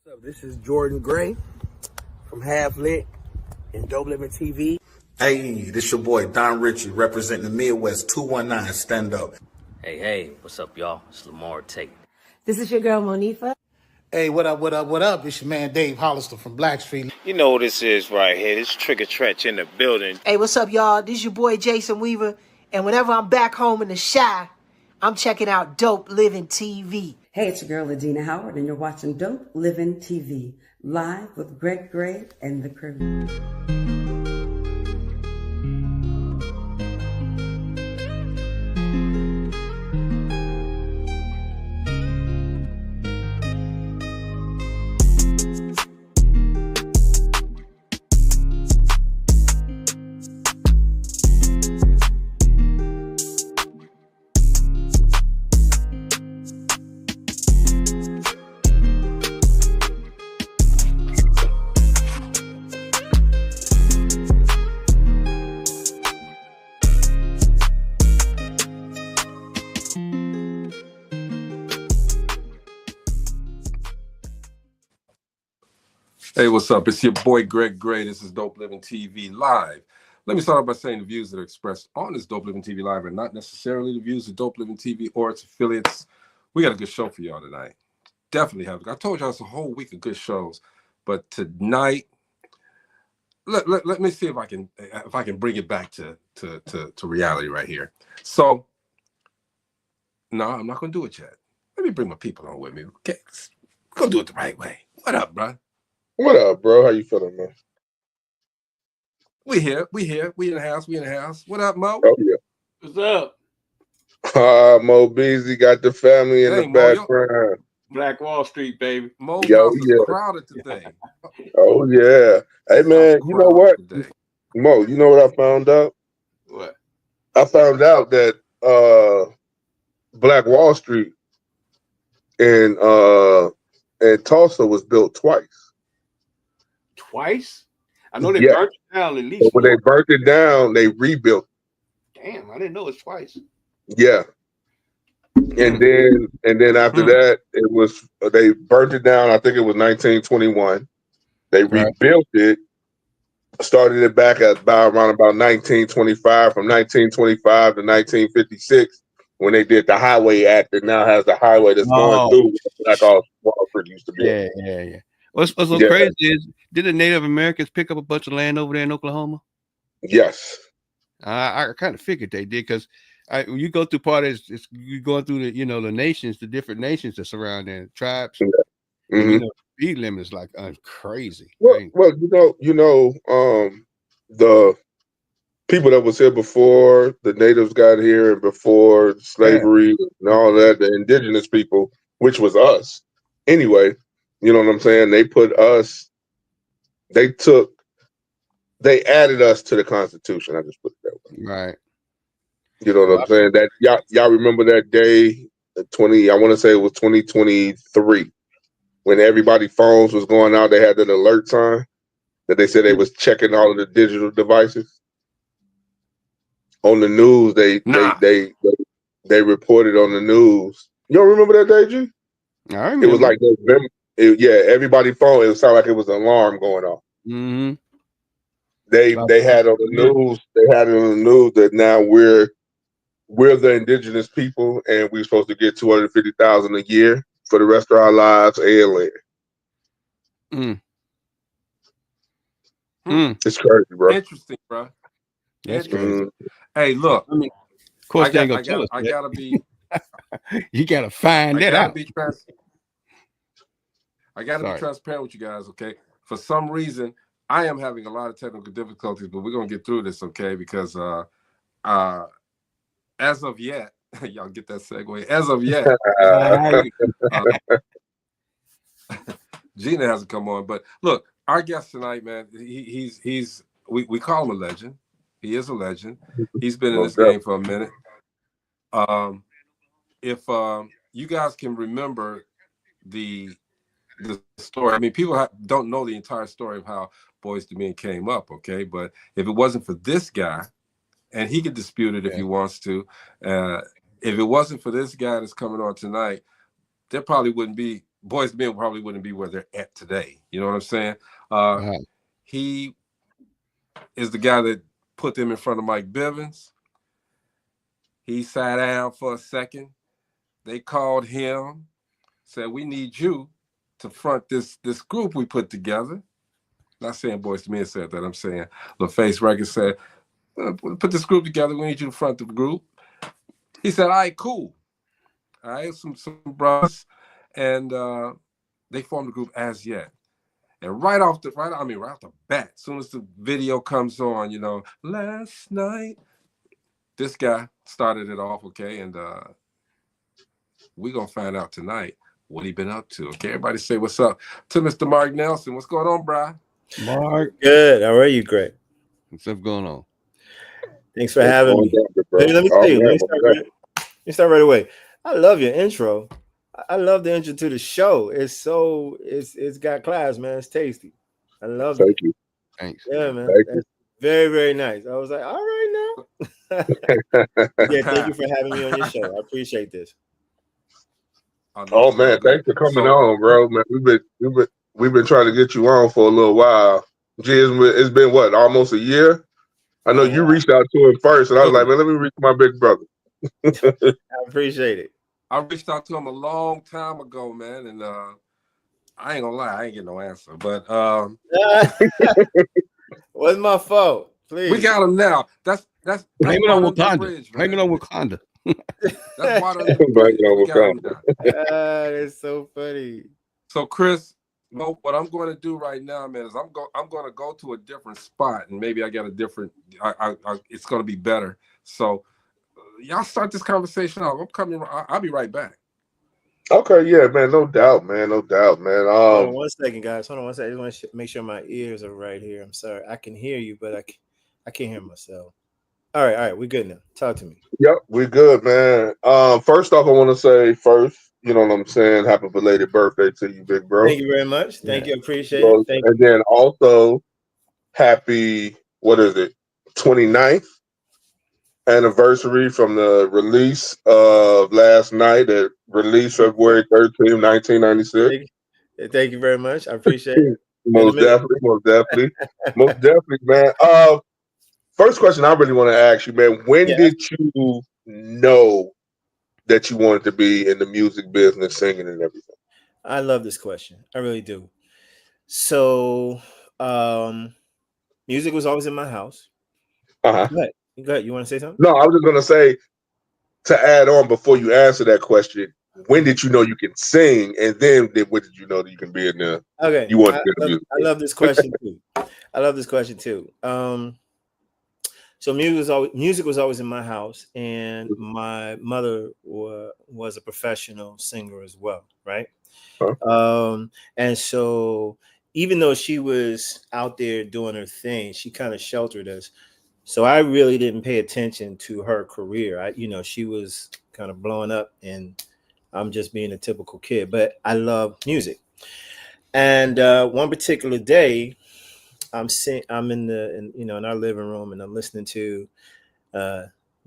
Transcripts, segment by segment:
What's up? This is Jordan Gray from Half Lit and Dope Living TV. Hey, this your boy Don Ritchie representing the Midwest 219 Stand Up. Hey, what's up, y'all? It's Lamar Tate. This is your girl, Monifa. Hey, what up? It's your man Dave Hollister from Blackstreet. You know what this is right here. This Trigger Trench in the building. Hey, what's up, y'all? This is your boy Jason Weaver. And whenever I'm back home in the Chi, I'm checking out Dope Living TV. Hey, it's your girl, Adina Howard, and you're watching Dope Living TV, live with Greg Gray and the crew. Hey, what's up? It's your boy Greg Gray. This is Dope Living TV Live. Let me start off by saying the views that are expressed on this Dope Living TV Live are not necessarily the views of Dope Living TV or its affiliates. We got a good show for y'all tonight. Definitely have. I told y'all it's a whole week of good shows, but tonight, let me see if I can bring it back to reality right here. So, no, I'm not gonna do it yet. Let me bring my people on with me. Okay, we're gonna do it the right way. What up, bro? What up, bro? How you feeling, man? We here. We in the house. What up, Mo? Oh, yeah. What's up? Mo Beasley got the family in the background. Black Wall Street, baby. Mo house is crowded today. Oh, yeah. Hey, man, you know what? Today. Mo, you know what I found out? What? I found out that Black Wall Street in Tulsa was built twice. Twice? I know they burnt it down at least. But when they burnt it down, they rebuilt. Damn, I didn't know it's twice. Yeah. And then after that, it was they burnt it down. I think it was 1921. They rebuilt it, started it back at around about 1925. From 1925 to 1956, when they did the Highway Act, that now has the highway that's going through like Wall Street used to be. Yeah. What's so crazy is, did the Native Americans pick up a bunch of land over there in Oklahoma? Yes. I kind of figured they did, because when you go through part of it, you're going through the nations, the different nations that surround there, tribes. Yeah. Mm-hmm. The speed limit is like crazy. Well, the people that was here before the natives got here and before slavery and all that, the indigenous people, which was us anyway. You know what I'm saying? They added us to the Constitution. I just put it that way. Right. You know what I'm saying? That y'all remember that day, I want to say it was 2023, when everybody's phones was going out. They had that alert sign that they said they was checking all of the digital devices. On the news, they reported on the news. You don't remember that day, G? I remember. It was like November. Everybody's phone. It sounded like it was an alarm going off. Mm-hmm. They had on the news. They had it on the news that now we're the indigenous people, and we're supposed to get $250,000 a year for the rest of our lives and later. It's crazy, bro. Interesting, bro. That's crazy. Hey, look. I mean, of course, I gotta be. You gotta find that out. I gotta be transparent with you guys, okay? For some reason, I am having a lot of technical difficulties, but we're gonna get through this, okay? Because as of yet, y'all get that segue. As of yet, Gina hasn't come on, but look, our guest tonight, man, we call him a legend. He is a legend. He's been in this game for a minute. If you guys can remember the story, I mean, people don't know the entire story of how Boyz II Men came up, okay? But if it wasn't for this guy, and he could dispute it if he wants to, if it wasn't for this guy that's coming on tonight, there probably wouldn't be Boyz II Men probably wouldn't be where they're at today. You know what I'm saying? He is the guy that put them in front of Mike Bivins. He sat down for a second. They called him, said, "We need you to front this group we put together." Not saying Boyz II Men said that. I'm saying LaFace Records said, "Put this group together. We need you to front the group." He said, "All right, cool." All right, some brothers, and they formed the group As Yet. And right off the bat, as soon as the video comes on, you know, last night, this guy started it off, okay, and we're gonna find out tonight what he been up to. Okay, everybody say what's up to Mr. Marc Nelson. What's going on, bro? Mark. Good. How are you, Greg? What's up going on? Thanks for having me. Hey, let me tell you. Let me start right away. I love your intro. I love the intro to the show. It's got class, man. It's tasty. I love it. Thank you. Thanks. Yeah, man. Thank That's very, very nice. I was like, all right now. Yeah, thank you for having me on your show. I appreciate this. Oh man, thanks for coming on, bro. Man, we've been trying to get you on for a little while. Gee, it's been what, almost a year? I know you reached out to him first, and I was like, man, let me reach my big brother. I appreciate it. I reached out to him a long time ago, man, and I ain't gonna lie, I ain't get no answer. But wasn't my fault. Please, we got him now. That's Blame it on Wakanda. Blame it on Wakanda. That's water under the bridge. We got him now. That's so funny. So, Chris, what I'm going to do right now, man, is I'm going to go to a different spot, and maybe I got a different. It's going to be better. So, y'all start this conversation off. I'm coming. I'll be right back. Okay, yeah, man, no doubt, man. Hold on 1 second, guys. Hold on 1 second. I just want to make sure my ears are right here. I'm sorry. I can hear you, but I can't hear myself. All right, we're good now. Talk to me. Yep, we're good, man. First off, I want to say you know what I'm saying, happy belated birthday to you, big bro. Thank you very much. Thank you. Appreciate it. Thank you. Then also happy, 29th anniversary from the release of last night, that release February 13th, 1996. Thank you very much. I appreciate it. Most definitely, man. First question I really want to ask you, man, when did you know that you wanted to be in the music business, singing and everything? I love this question. I really do. So, music was always in my house. Uh-huh. Go ahead. You want to say something? No, I was just going to say, to add on before you answer that question, when did you know you can sing? And then when did you know that you can be in the Okay. You want to be in the music? I love this question too. So music was always in my house, and my mother was a professional singer as well, right? And so even though she was out there doing her thing, she kind of sheltered us. So I really didn't pay attention to her career. She was kind of blowing up, and I'm just being a typical kid. But I love music, and one particular day, I'm in our living room, and I'm listening to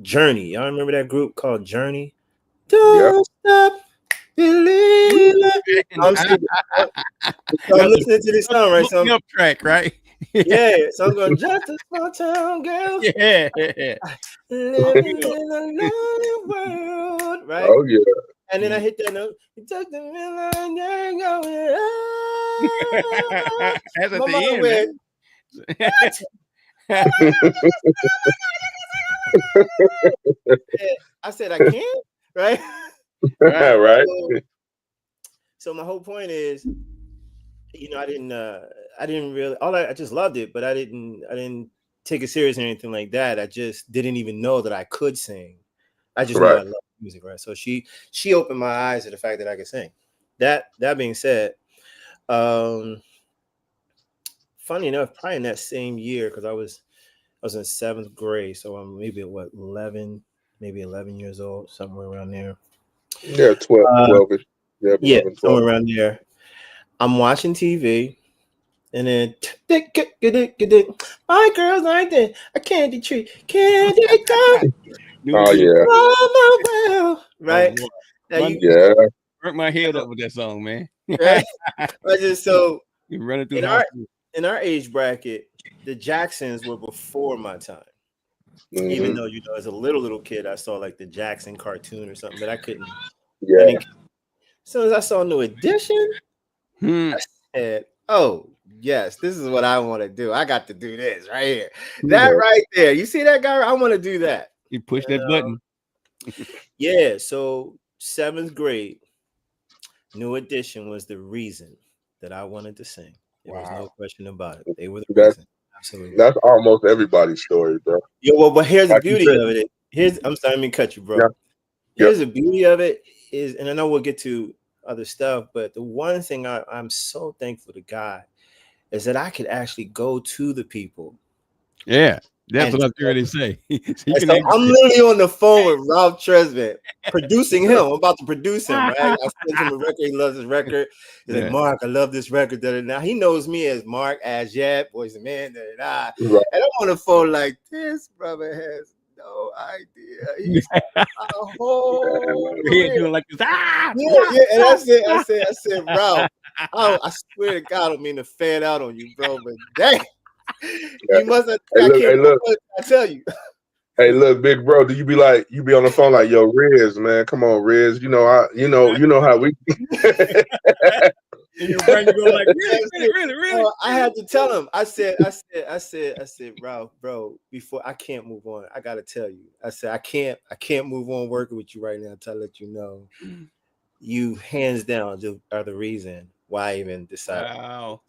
Journey. Y'all remember that group called Journey? Don't stop believing. I'm listening to this song, right? So up track, right? Yeah, so I'm going, just a small town girl. Yeah. Living in a lonely world, right? Oh yeah. And then I hit that note. You took the middle and you're going. That's at My the mama end. went, I said, I can't, right? Right. So my whole point is, I didn't really, I just loved it, but I didn't take it serious or anything like that. I just didn't even know that I could sing. I just knew I loved music, right? So she opened my eyes to the fact that I could sing. That being said, funny enough, probably in that same year, because I was in 7th grade, so I'm maybe 11 years old, somewhere around there. Yeah, 12-ish. Yeah, somewhere around there. I'm watching TV, and then my girl's like that, a candy tree, candy come. Oh yeah. Right? Run Hurt my head up with that song, man. Right? I just so you running through in the our house. in our age bracket, the Jacksons were before my time. Mhm. Even though as a little kid, I saw like the Jackson cartoon or something, but I couldn't. Yeah. As soon as I saw New Edition, I said, "Oh yes, this is what I want to do. I got to do this right here. That right there. You see that guy? I want to do that." You push that button. Yeah. So 7th grade, New Edition was the reason that I wanted to sing. There was no question about it. They were the reason. Absolutely. That's almost everybody's story, bro. Yeah, well, but here's the Like you beauty said. of it. I'm sorry, I mean cut you, bro. Yeah. Here's the beauty of it is, and I know we'll get to other stuff, but the one thing I'm so thankful to God is that I could actually go to the people. Yeah, that's what I'm trying to say. So I'm literally on the phone with Ralph Tresvant, producing him. I'm about to produce him, right? I sent him a record. He loves his record. He's like, Mark, I love this record. Now he knows me as Mark, as Yet, Boyz II Men, right. And I'm on the phone like, this brother has no idea. He's a whole doing like this. Yeah. And I said, Ralph, I swear to God, I don't mean to fan out on you, bro, but dang. You must have. I tell you. Hey, look, big bro. Do you be on the phone like, yo, Riz, man? Come on, Riz. You know how we. And your brain go like, really. I had to tell him. I said, Ralph, bro. Before I can't move on, I gotta tell you. I said, I can't move on working with you right now until I let you know, you hands down are the reason why I even decided. Wow.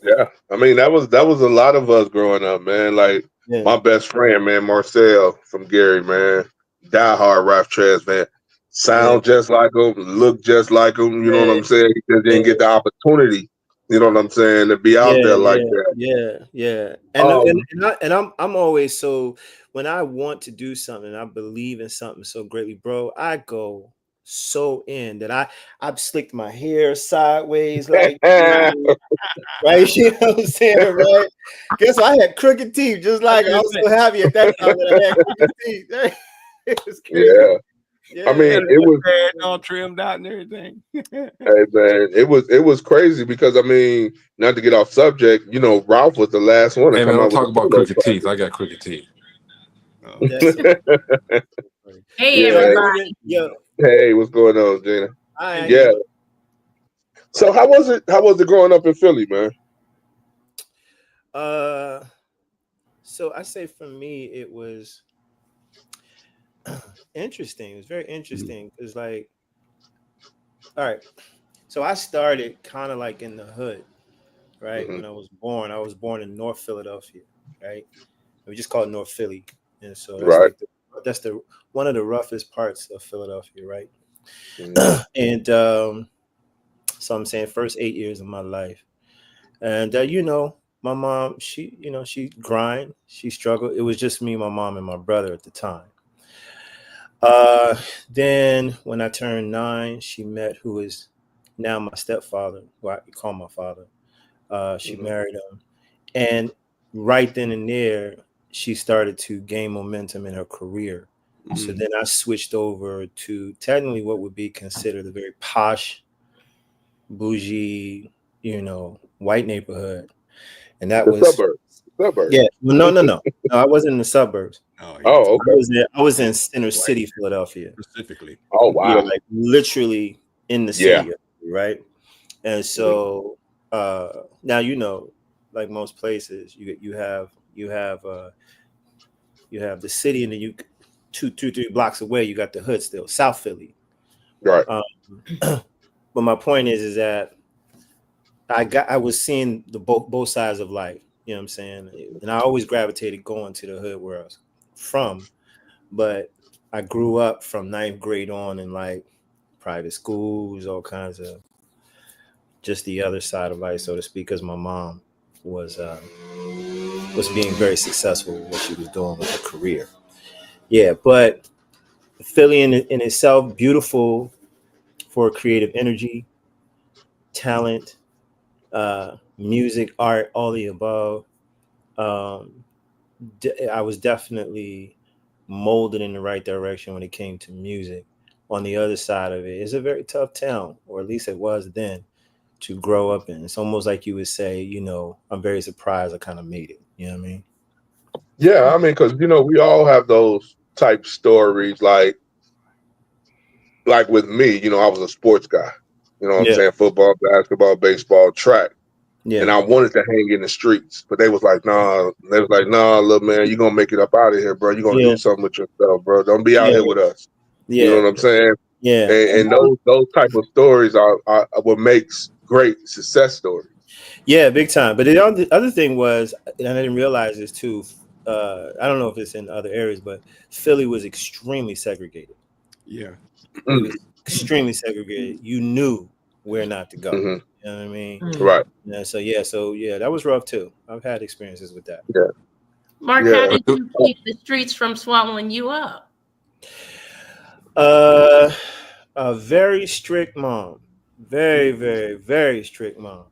Yeah, I mean that was a lot of us growing up, man. Like my best friend, man, Marcel from Gary, man, diehard Ralph Tres, man. Sound just like him, look just like him. You know what I'm saying? He just didn't get the opportunity. You know what I'm saying, to be out there like that. Yeah. And I'm always so when I want to do something, I believe in something so greatly, bro. I go so in that I've slicked my hair sideways, like right. You know what I'm saying, right? Guess I had crooked teeth, just like I was so happy at that time that I had crooked teeth. It was crazy. Yeah. I mean, it was all trimmed out and everything. Hey man, it was crazy because I mean, not to get off subject, Ralph was the last one to Hey come man, out don't talk with about crooked teeth. I got crooked teeth. Hey everybody. Hey, what's going on, Gina? Hi. Yeah. So how was it growing up in Philly, man? So I say for me, it was interesting. It was very interesting. It was like, all right. So I started kind of like in the hood, right? When I was born in North Philadelphia, right? We just call it North Philly, and so that's that's one of the roughest parts of Philadelphia, right? And so I'm saying first 8 years of my life, and my mom, she grind, she struggled. It was just me, my mom, and my brother at the time. Then when I turned 9, she met who is now my stepfather, who I call my father. She married him, and right then and there, she started to gain momentum in her career. So then I switched over to technically what would be considered a very posh, bougie, white neighborhood, and that was suburbs. Yeah, well, no, I wasn't in the suburbs. Oh, okay. I was in Center City, Philadelphia, specifically. Oh, wow. Yeah, like literally in the city, right? And so now like most places, you have the city, and then you 2-3 blocks away, you got the hood still, South Philly. Right. But my point is that I was seeing the both sides of life. You know what I'm saying? And I always gravitated going to the hood where I was from. But I grew up from 9th grade on in like private schools, all kinds of just the other side of life, so to speak, because my mom was being very successful in what she was doing with her career. Yeah, but Philly in itself, beautiful for creative energy, talent, music, art, all the above. I was definitely molded in the right direction when it came to music. on the other side of it. It's a very tough town, or at least it was then, to grow up in. It's almost like you would say, you know, I'm very surprised I kind of made it. You know what I mean? Yeah, I mean, because we all have those type stories. Like with me, I was a sports guy. You know what I'm saying? Football, basketball, baseball, track. Yeah. And I wanted to hang in the streets, but they was like, nah. They was like, nah, little man, you're gonna make it up out of here, bro. You're gonna do something with yourself, bro. Don't be out here with us. You know what I'm saying? Yeah. And those type of stories are what makes great success stories. Yeah, big time. But the other thing was, and I didn't realize this too. I don't know if it's in other areas, but Philly was extremely segregated. Yeah. It was extremely segregated. You knew where not to go. Mm-hmm. You know what I mean? Right. Yeah, so that was rough too. I've had experiences with that. Yeah. Mark, how did you keep the streets from swallowing you up? A very strict mom. Very, very, very strict mom.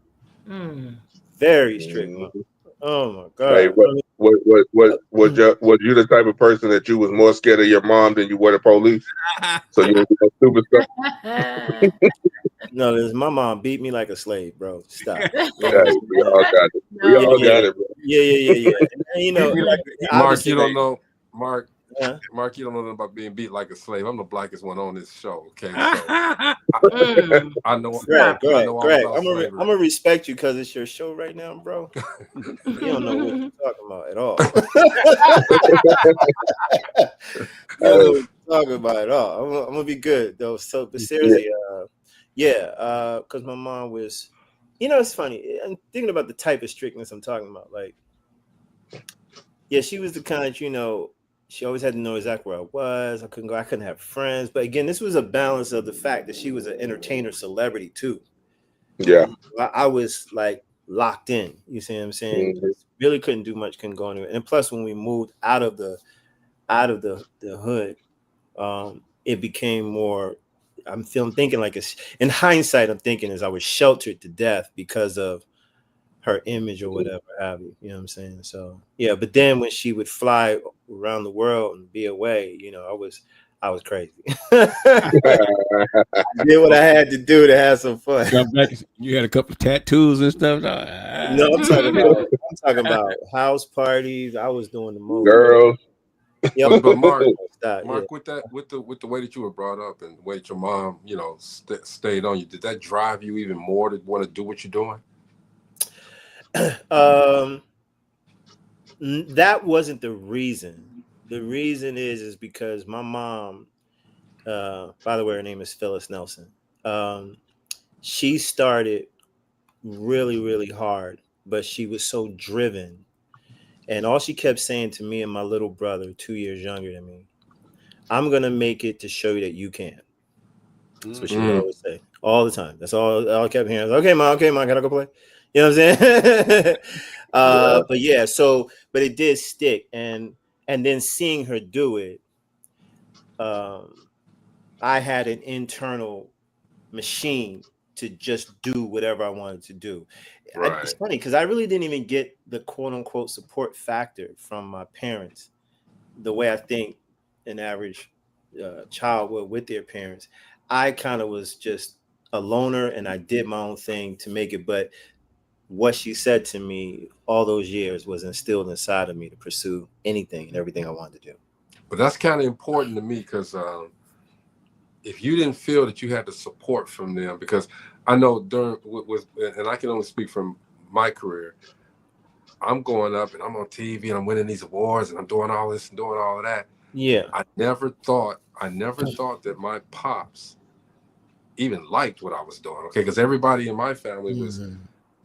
Very strict mom. Oh my God. Hey, was you the type of person that you was more scared of your mom than you were the police? So you do stupid stuff. No, my mom beat me like a slave, bro. Stop. Yeah, we all got it. We all got it, bro. Yeah. And, Mark, you don't know, Mark. Yeah. Mark, you don't know nothing about being beat like a slave. I'm the blackest one on this show. Okay, so I know. Greg, I'm I'm gonna respect you because it's your show right now, bro. You don't know what you're talking about at all. You don't know what you're talking about at all. I'm gonna be good though. So, but seriously, because my mom was, it's funny. I'm thinking about the type of strictness I'm talking about. Like, she was the kind, she always had to know exactly where I was. I couldn't go. I couldn't have friends. But again, this was a balance of the fact that she was an entertainer celebrity too. Yeah. I was like locked in. You see what I'm saying? Mm-hmm. Really couldn't do much, couldn't go anywhere. And plus, when we moved out of the hood, it became more. I'm thinking like it's in hindsight. I'm thinking as I was sheltered to death because of her image or whatever have you. You know what I'm saying? So yeah. But then when she would fly around the world and be away, I was crazy. I did what I had to do to have some fun. You had a couple of tattoos and stuff. No, I'm talking about house parties. I was doing the most. Girls. Yeah, but Mark, with the way that you were brought up and the way that your mom, stayed on you, did that drive you even more to want to do what you're doing? That wasn't the reason. The reason is because my mom, by the way, her name is Phyllis Nelson. She started really, really hard, but she was so driven. And all she kept saying to me and my little brother, 2 years younger than me, I'm going to make it to show you that you can. That's what she would always say all the time. That's all I kept hearing. Okay, mom, can I go play? You know what I'm saying? But it did stick. And then seeing her do it, I had an internal machine to just do whatever I wanted to do. Right. It's funny because I really didn't even get the quote unquote support factor from my parents the way I think an average child would with their parents. I kind of was just a loner and I did my own thing to make it. But what she said to me all those years was instilled inside of me to pursue anything and everything I wanted to do. But that's kind of important to me because if you didn't feel that you had the support from them, because I know and I can only speak from my career, I'm going up and I'm on TV and I'm winning these awards and I'm doing all this and doing all of that. Yeah. I never thought that my pops even liked what I was doing. Okay. Because everybody in my family was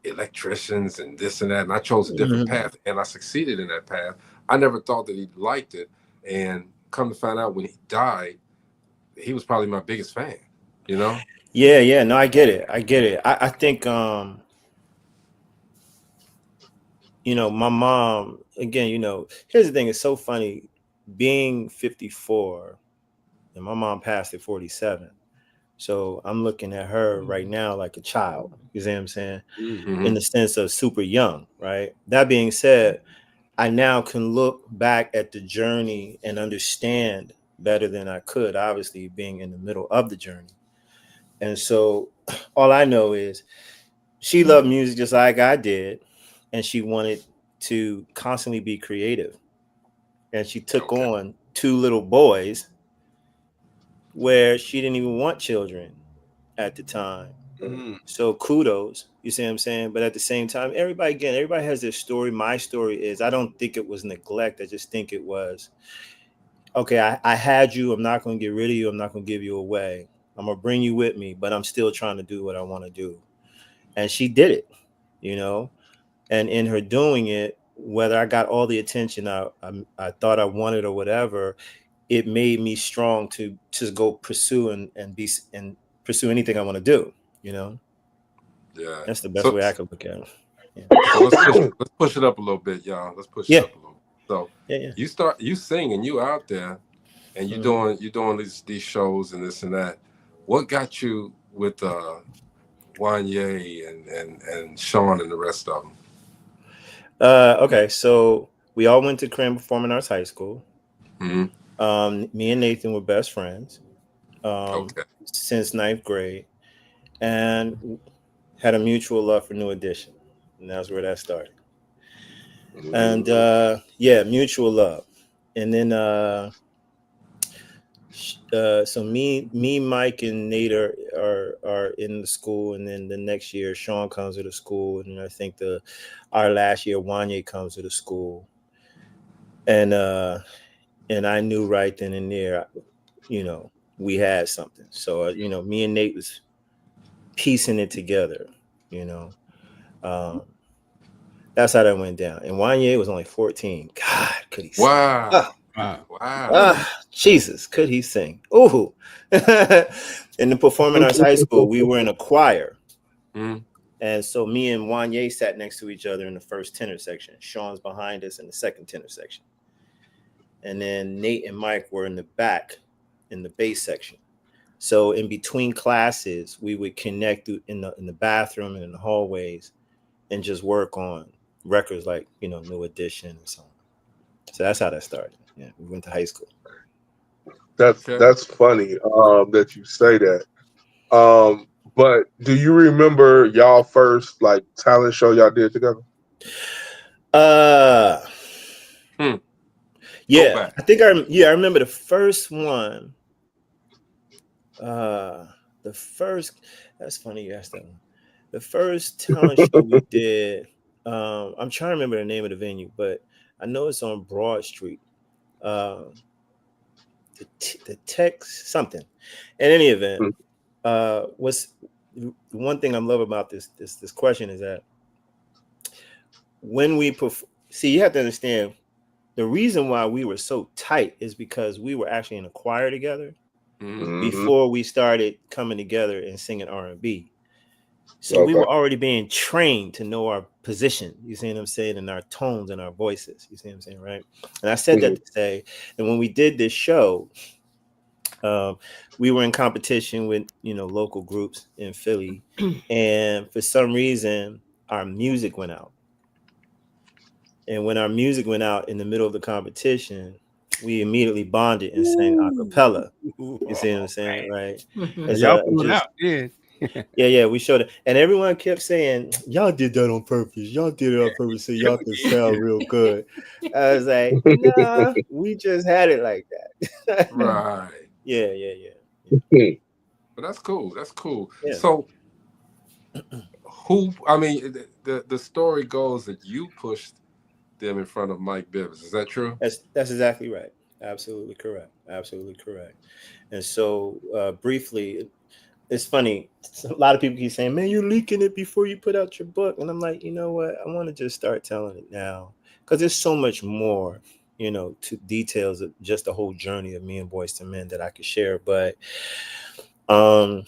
electricians and this and that. And I chose a different path and I succeeded in that path. I never thought that he liked it. And come to find out when he died, he was probably my biggest fan, Yeah. No, I get it. I think, my mom, again, here's the thing. It's so funny being 54 and my mom passed at 47. So I'm looking at her right now like a child, you see what I'm saying? Mm-hmm. In the sense of super young, right? That being said, I now can look back at the journey and understand better than I could, obviously being in the middle of the journey. And so all I know is she loved music just like I did, and she wanted to constantly be creative. And she took on 2 little boys where she didn't even want children at the time. So kudos, you see what I'm saying? But at the same time, everybody has their story. My story is, I don't think it was neglect. I just think it was, okay, I had you. I'm not going to get rid of you. I'm not going to give you away. I'm going to bring you with me, but I'm still trying to do what I want to do. And she did it, you know? And in her doing it, whether I got all the attention I thought I wanted or whatever, it made me strong to just go pursue and pursue anything I want to do, you know? Yeah. That's the best way I could look at it. Yeah. So let's push it up a little bit, y'all. Let's push it up a little bit. So you sing and you out there and you're doing these shows and this and that. What got you with Wanye and Sean and the rest of them? Okay, so we all went to Cram Performing Arts High School. Mm-hmm. Me and Nathan were best friends since 9th grade, and had a mutual love for New Edition, and that's where that started. And mutual love, and then so me, Mike, and Nate are in the school, and then the next year Sean comes to the school, and I think our last year Wanye comes to the school, and I knew right then and there, you know, we had something. So you know, me and Nate was piecing it together, you know. That's how that went down. And Wanye was only 14. God, could he sing? Wow. Jesus, could he sing? Ooh. In the Performing Arts High School, we were in a choir. And so me and Wanye sat next to each other in the first tenor section. Sean's behind us in the second tenor section. And then Nate and Mike were in the back in the bass section. So in between classes, we would connect in the bathroom and in the hallways and just work on records like, you know, New Edition and so on. So that's how that started. Yeah, we went to high school. That's funny that you say that. But do you remember y'all first like talent show y'all did together? Yeah, I think I remember the first one. That's funny you asked that one. The first talent show we did, I'm trying to remember the name of the venue, but I know it's on Broad Street. The text something. In any event, what's one thing I love about this question is that when we see, you have to understand the reason why we were so tight is because we were actually in a choir together before we started coming together and singing R&B. So we were already being trained to know our position, you see what I'm saying, and our tones and our voices, you see what I'm saying, right? And I said that to say, and when we did this show, we were in competition with, you know, local groups in Philly, and for some reason, our music went out. And when our music went out in the middle of the competition, we immediately bonded and sang a cappella. You see what I'm saying, right? Y'all pulled it out, yeah, we showed it, and everyone kept saying, "Y'all did that on purpose. Y'all did it on purpose so y'all can sound real good." I was like, "Nah, we just had it like that." Right. Yeah. But that's cool. That's cool. Yeah. So, the story goes that you pushed them in front of Mike Bivins. Is that true? That's exactly right. Absolutely correct. And so, briefly. It's funny. A lot of people keep saying, "Man, you're leaking it before you put out your book." And I'm like, you know what? I want to just start telling it now because there's so much more, you know, to details of just the whole journey of me and Boyz II Men that I could share. But the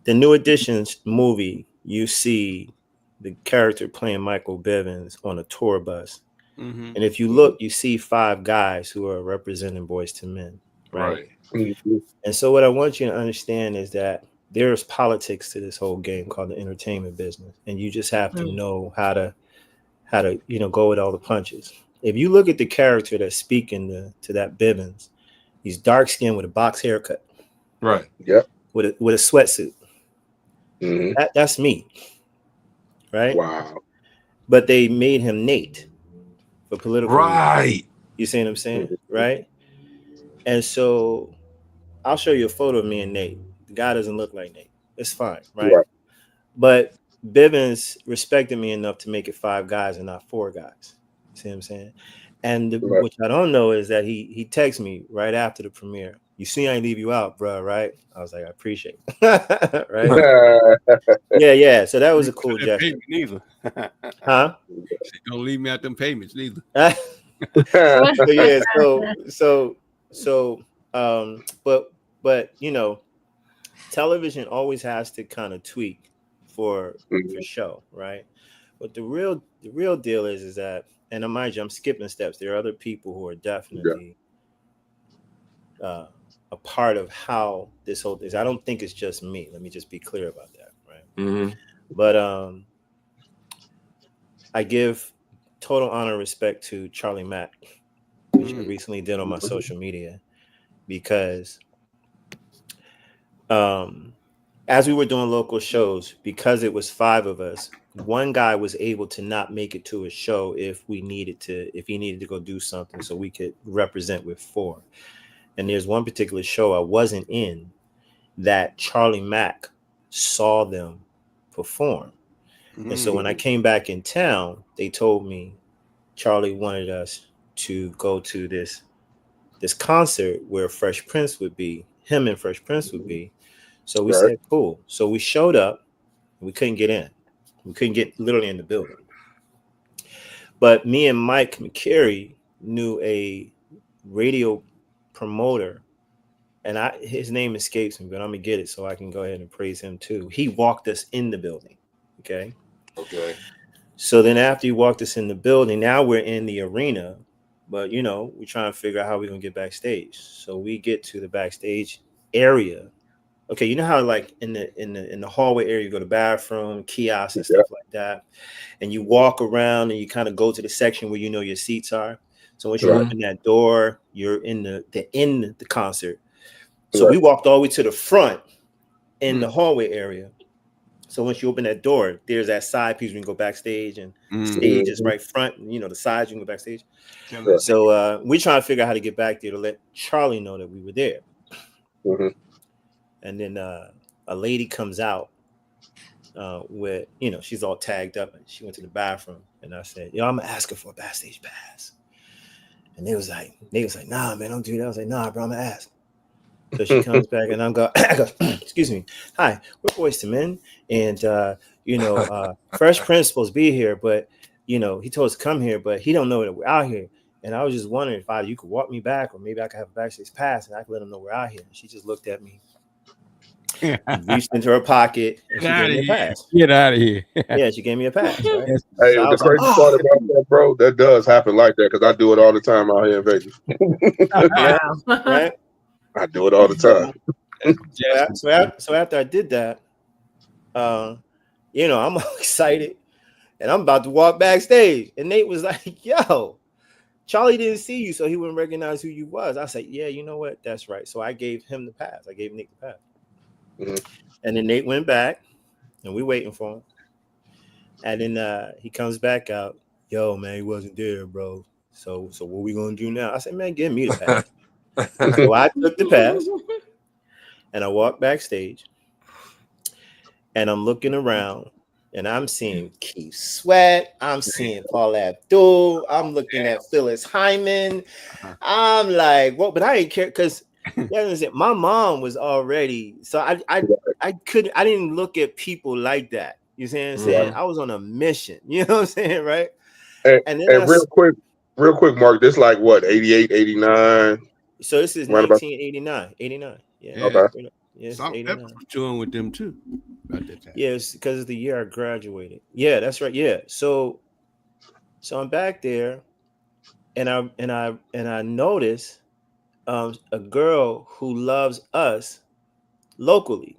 New Editions movie, you see the character playing Michael Bivins on a tour bus. And if you look, you see 5 guys who are representing Boyz II Men. Right. And so what I want you to understand is that there's politics to this whole game called the entertainment business. And you just have to know how to, you know, go with all the punches. If you look at the character that's speaking to that Bivins, He's dark skinned with a box haircut. Right. Yep. With a sweatsuit. That's me. Right. Wow. But they made him Nate for political right. reasons. You see what I'm saying? Right. And so I'll show you a photo of me and Nate. The guy doesn't look like Nate. It's fine, right? But Bivins respected me enough to make it 5 guys and not 4 guys. See what I'm saying? And which I don't know is that he texted me right after the premiere. You see, I leave you out, bro, right? I was like, I appreciate it. Right? Yeah. So that was a cool gesture. Neither. Huh? Don't leave me out them payments neither. But you know, television always has to kind of tweak for show, right? But the real deal is that, and mind you, I'm skipping steps. There are other people who are definitely a part of how this whole thing is. I don't think it's just me. Let me just be clear about that, right? But I give total honor and respect to Charlie Mack, which I recently did on my social media, because as we were doing local shows, because it was 5 of us, one guy was able to not make it to a show if he needed to go do something, so we could represent with 4. And there's one particular show I wasn't in that Charlie Mack saw them perform. And so when I came back in town, they told me Charlie wanted us to go to this concert where Fresh Prince would be, him and Fresh Prince would be. So we said, cool. So we showed up. We couldn't get in. We couldn't get literally in the building. But me and Mike McCary knew a radio promoter, and his name escapes me, but I'm going to get it so I can go ahead and praise him too. He walked us in the building. Okay. So then after he walked us in the building, now we're in the arena, but you know, we're trying to figure out how we're going to get backstage. So we get to the backstage area. Okay, you know how like in the hallway area you go to bathroom, kiosks and stuff like that, and you walk around and you kind of go to the section where you know your seats are. So once you open that door, you're in the concert. So we walked all the way to the front in the hallway area. So once you open that door, there's that side piece where you can go backstage, and stage is right front. And, you know, the sides you can go backstage. So we're trying to figure out how to get back there to let Charlie know that we were there. And then a lady comes out with, you know, she's all tagged up, and she went to the bathroom. And I said, yo, I'm gonna ask her for a backstage pass. And they was like, nah, man, don't do that. I was like, nah, bro, I'm gonna ask. So she comes back, and I go, excuse me, hi, we're Boyz II Men, and you know, Fresh Prince supposed to be here, but you know, he told us to come here, but he don't know that we're out here. And I was just wondering if either you could walk me back, or maybe I could have a backstage pass, and I could let him know we're out here. And she just looked at me, reached into her pocket, and she gave me a pass. Get out of here. Yeah, she gave me a pass. Right? Hey, the crazy part about that, bro, that does happen like that, because I do it all the time out here in Vegas. Right? I do it all the time. So after I did that, you know, I'm excited, and I'm about to walk backstage, and Nate was like, yo, Charlie didn't see you, so he wouldn't recognize who you was. I said, yeah, you know what? That's right. So I gave him the pass. I gave Nick the pass. And then Nate went back, and we waiting for him. And then he comes back out. Yo, man, he wasn't there, bro. So what we gonna do now? I said, man, give me the pass. So I took the pass, and I walked backstage, and I'm looking around, and I'm seeing Keith Sweat. I'm seeing Paul Abdul. I'm looking at Phyllis Hyman. I'm like, what? But I didn't care, because my mom was already. So I didn't look at people like that. You see what I'm saying? I was on a mission. You know what I'm saying, right? And real quick, Mark, this like what, 88, 89? So this is 1989. 89. Yeah. Okay. Yes, So I was touring with them too. About that time. Yes, because of the year I graduated. Yeah, that's right. Yeah. So I'm back there, and I notice a girl who loves us locally,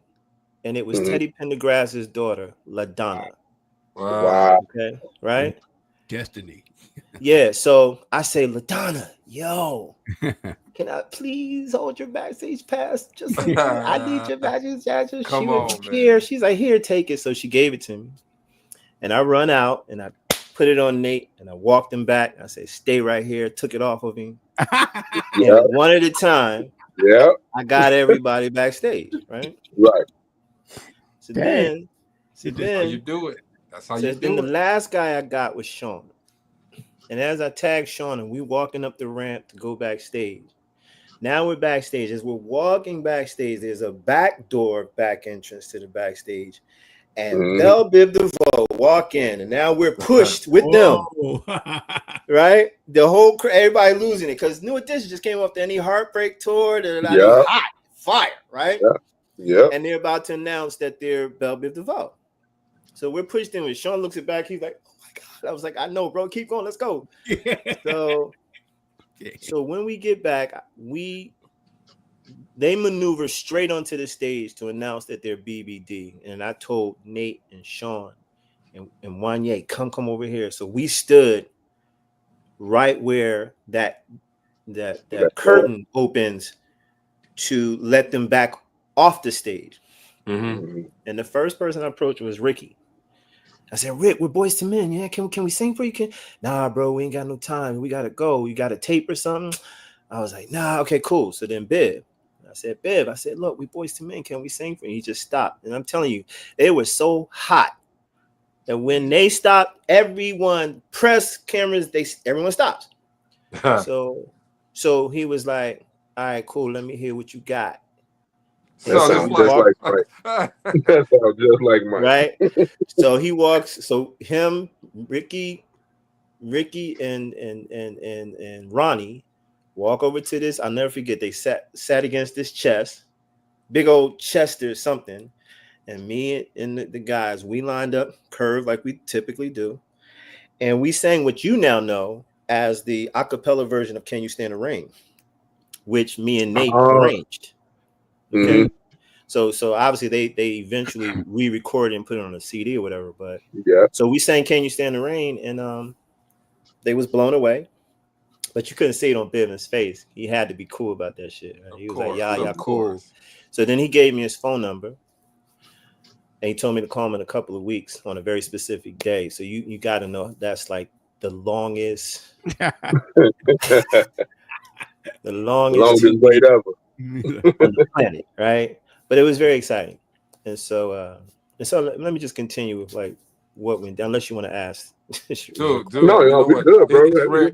and it was Teddy Pendergrass's daughter, LaDonna. Wow. Okay. Right. Destiny. Yeah. So I say, LaDonna, yo, can I please hold your backstage pass? Just I need your backstage pass. Come She on, was man. here. She's like, here, take it. So she gave it to me. And I run out and I put it on Nate and I walked him back. I said, stay right here. Took it off of him. And one at a time, I got everybody backstage, right? Right. So then That's how you do it. That's how you do then it. the last guy I got was Sean. And as I tagged Sean and we walking up the ramp to go backstage. Now we're backstage. As we're walking backstage, there's a back door, back entrance to the backstage. And Bell Biv DeVoe walk in, and now we're pushed with them. Right? The whole everybody losing it because New Edition just came off the Any Heartbreak tour. They're hot, fire, right? Yeah. And they're about to announce that they're Bell Biv DeVoe. So we're pushed in with Sean looks it back. He's like, oh my God. I was like, I know, bro. Keep going. Let's go. So when we get back, they maneuver straight onto the stage to announce that they're BBD. And I told Nate and Sean and Wanye, come over here. So we stood right where that curtain opens to let them back off the stage. And the first person I approached was Ricky. I said, Rick, we're Boyz II Men. Yeah, can we sing for you? Nah, bro, we ain't got no time. We gotta go. You got a tape or something? I was like, nah, okay, cool. So then Biv, look, we Boyz II Men. Can we sing for you? He just stopped. And I'm telling you, they were so hot that when they stopped, everyone, press, cameras, everyone stops. So he was like, all right, cool. Let me hear what you got. That sounds just like Mike. That sounds just like Mike. Right. So he walks. So him, Ricky, and Ronnie walk over to this. I'll never forget. They sat against this chest, big old chest or something. And me and the guys, we lined up curved like we typically do, and we sang what you now know as the a cappella version of "Can You Stand the Rain," which me and Nate arranged. Okay. So obviously they eventually re-recorded and put it on a CD or whatever. But so we sang "Can You Stand the Rain," and they was blown away. But you couldn't see it on Bivins' face. He had to be cool about that shit. Right? He was like, yeah, cool. So then he gave me his phone number. And he told me to call him in a couple of weeks on a very specific day. So you got to know that's like the longest wait ever on the planet, right? But it was very exciting. And so let me just continue with like what went down, unless you want to ask. Dude, no, you know we good, bro.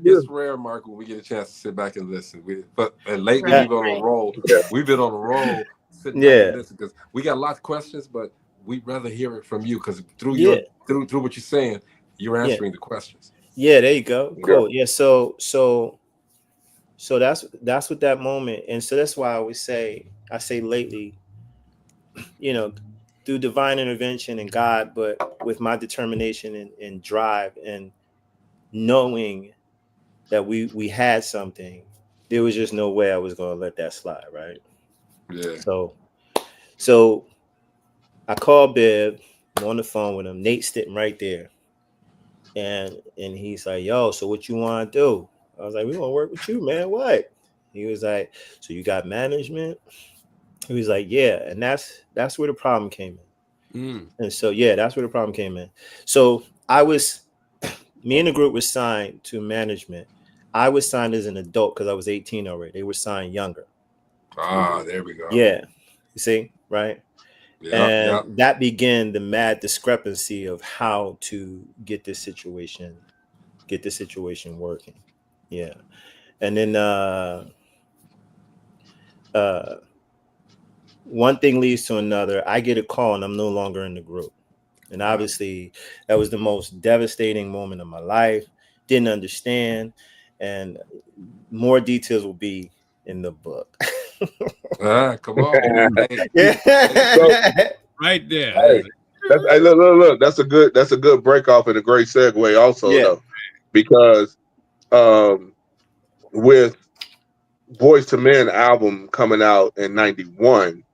It's rare, Mark, when we get a chance to sit back and listen. Lately we've been on a roll. We've been on a roll. Sit back and listen because we got lots of questions, but we'd rather hear it from you because through what you're saying, you're answering the questions. Yeah, there you go. Cool. Yeah. So that's what that moment, and so that's why I say lately, through divine intervention and God, but with my determination and drive and knowing that we had something, there was just no way I was going to let that slide, right? Yeah. So I called Biv. I'm on the phone with him. Nate's sitting right there. And he's like, yo, so what you want to do? I was like, we want to work with you, man. What? He was like, so you got management? He was like, yeah. And that's where the problem came in. And so, that's where the problem came in. So me and the group was signed to management. I was signed as an adult because I was 18 already. They were signed younger. Ah, there we go. Yeah. You see, right? That began the mad discrepancy of how to get this situation working. Yeah. And then one thing leads to another. I get a call and I'm no longer in the group. And obviously that was the most devastating moment of my life. Didn't understand. And more details will be in the book. Come on. Right there. Hey, look. That's a good break off and a great segue also though, because with Boyz II Men album coming out in 91,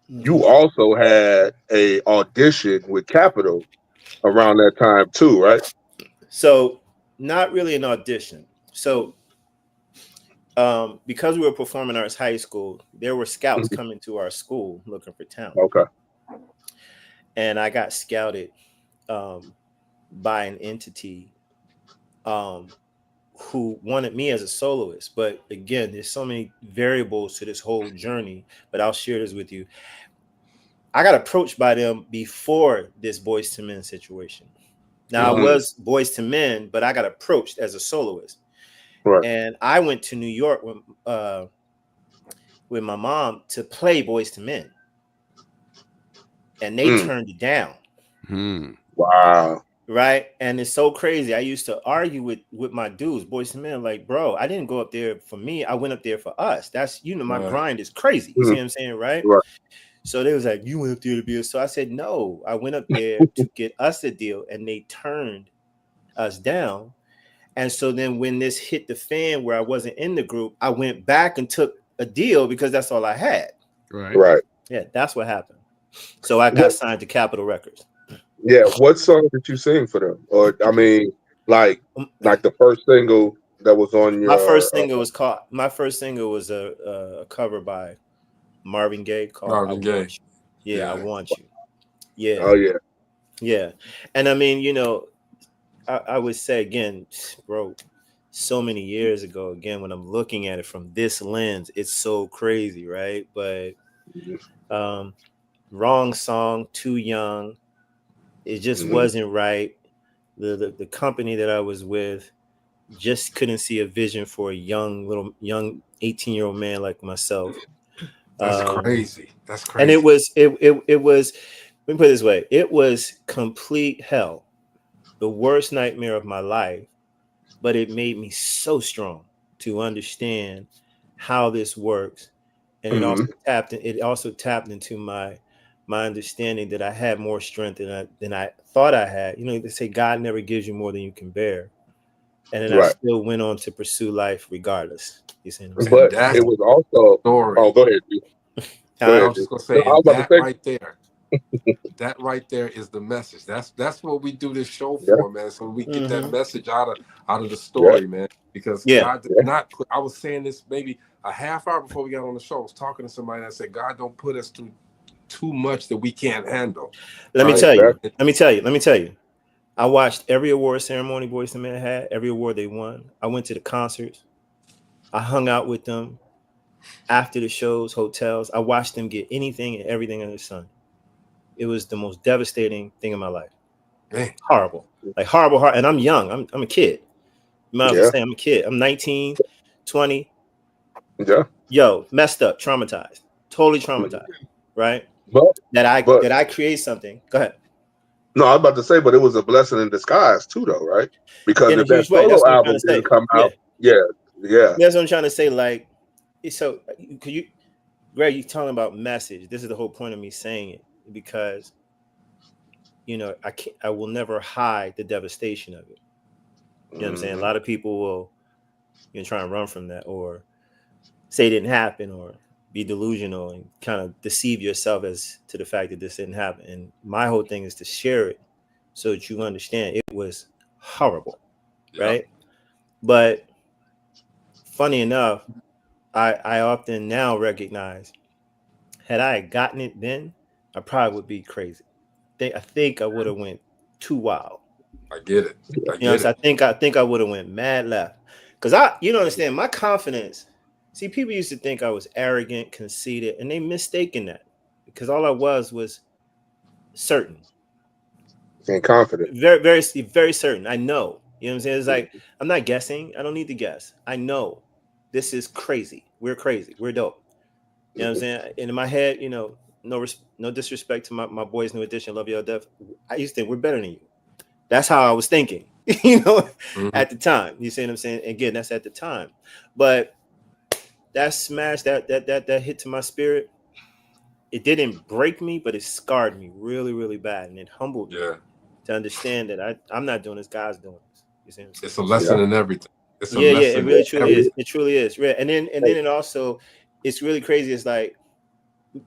you also had a audition with Capitol around that time too, right? So not really an audition. So because we were performing arts high school, there were scouts coming to our school looking for talent. Okay. And I got scouted by an entity who wanted me as a soloist. But again, there's so many variables to this whole journey, but I'll share this with you. I got approached by them before this Boyz II Men situation. Now, I was Boyz II Men, but I got approached as a soloist. Right. And I went to New York with my mom to play Boyz II Men. And they turned it down. Wow. Right. And it's so crazy. I used to argue with my dudes, Boyz II Men, like, bro, I didn't go up there for me. I went up there for us. That's, my grind is crazy. You see what I'm saying? Right. So they was like, you went up there to be a. So I said, no, I went up there to get us a deal, and they turned us down. And so then when this hit the fan where I wasn't in the group, I went back and took a deal because that's all I had. Right. Yeah, that's what happened. So I got signed to Capitol Records. Yeah. What song did you sing for them? Or I mean, like the first single that was on your. My first single was a cover by Marvin Gaye called Marvin Gaye. Want You. Yeah, I Want You. Yeah. Oh yeah. Yeah. And I mean, I would say again, bro, so many years ago, again, when I'm looking at it from this lens, it's so crazy, right? But wrong song, too young. It just wasn't right. The company that I was with just couldn't see a vision for a young 18-year-old man like myself. That's crazy. That's crazy. And it was, let me put it this way. It was complete hell. The worst nightmare of my life, but it made me so strong to understand how this works. And it also tapped into my understanding that I had more strength than I thought I had. They say God never gives you more than you can bear. And then I still went on to pursue life regardless. You see what I'm saying? But it was also story. Oh, go ahead. I was just gonna say right there. That right there is the message. That's what we do this show for, man. So we get that message out of the story, man. Because God did not put. I was saying this maybe a half hour before we got on the show. I was talking to somebody and I said, God don't put us through too much that we can't handle. Let me tell you. I watched every award ceremony Boyz II Men had, every award they won. I went to the concerts. I hung out with them after the shows, hotels. I watched them get anything and everything under the sun. It was the most devastating thing in my life. Man. Horrible. Like horrible. And I'm young. I'm a kid. You might as well say I'm a kid. I'm 19, 20. Yeah. Yo, messed up, traumatized. Totally traumatized. Right? But that I create something. Go ahead. No, I was about to say, but it was a blessing in disguise too, though, right? Because if that solo album didn't come out, that's what I'm trying to say. Like, so could you, Greg? You talking about message? This is the whole point of me saying it, because I will never hide the devastation of it. You know what I'm saying? A lot of people will try and run from that, or say it didn't happen, or be delusional and kind of deceive yourself as to the fact that this didn't happen. And my whole thing is to share it so that you understand it was horrible, right? But funny enough, I often now recognize, had I gotten it then, I probably would be crazy. I think I would have went too wild. I get it. I think I would have went mad left, because you don't understand my confidence. See, people used to think I was arrogant, conceited, and they mistaken that, because all I was certain and confident. Very, very, very certain. I know. You know what I'm saying? It's like, I'm not guessing. I don't need to guess. I know this is crazy. We're crazy. We're dope. You know what I'm saying? And in my head, no disrespect to my boys, New Edition, love y'all death. I used to think we're better than you. That's how I was thinking, at the time. You see what I'm saying? Again, that's at the time. But that smash, that hit to my spirit, it didn't break me, but it scarred me really, really bad. And it humbled me to understand that I'm not doing this, God's doing this. You see what I'm saying? It's a lesson in everything. It's a lesson. It really truly is. It truly is. And then it also, it's really crazy. It's like,